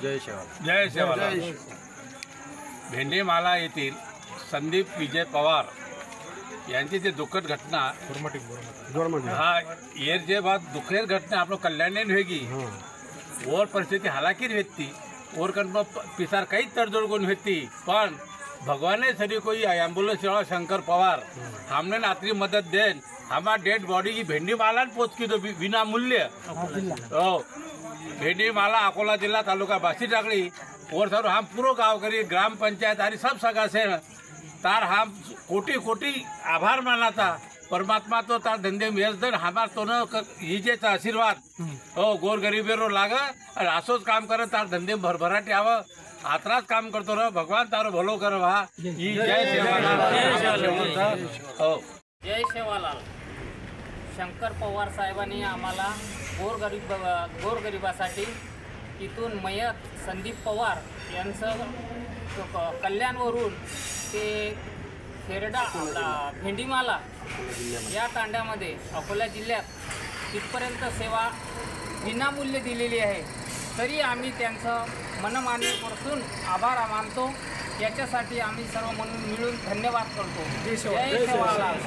जय शेवालाल. जय शेवालाल. भेंडेमाला येथील संदीप विजय पवार यांची जी दुखद घटना हाँ ये जे बात दुखेर घटना आप लोग कल्याण होगी और परिस्थिति हालाकी रहती और कन पिसार कई तडजोड कोण होती पण भगवान सरी कोई एम्बुलेंस सेवा शंकर पवार हमने रात्रि मदद देन हमारा डेड बॉडी की भेंडीमाला पोच की दो बिना मूल्य भेंडीमाला अकोला जिला तालुका बासी टाकड़ी और सर हम पूरा गाँव करी ग्राम पंचायत आदि सब सगा से तार हम कोटी कोटी आभार माना था परमात्मा तो तार धंधे में दन हमार तो हिजेचा आशीर्वाद हो गोर गरीबेरो लागा और असोच काम करे तार धंधे भरभराटी आव आत्राच काम करतो रह भगवान तारो भलो कर वहा जय शेवालाल. हो जय शेवालाल. शंकर पवार साहेबांनी आम्हाला गोरगरिबासाठी इथून मयत संदीप पवार यांचं कल्याणवरून ते खेरडा भेंडीमाला या तांड्यामध्ये अकोला जिल्ह्यात तिथपर्यंत सेवा विनामूल्य दिलेली आहे. तरी आम्ही त्यांचं मनमानेपासून आभार मानतो. याच्यासाठी आम्ही सर्व मिळून धन्यवाद करतो. जय शेवालाल.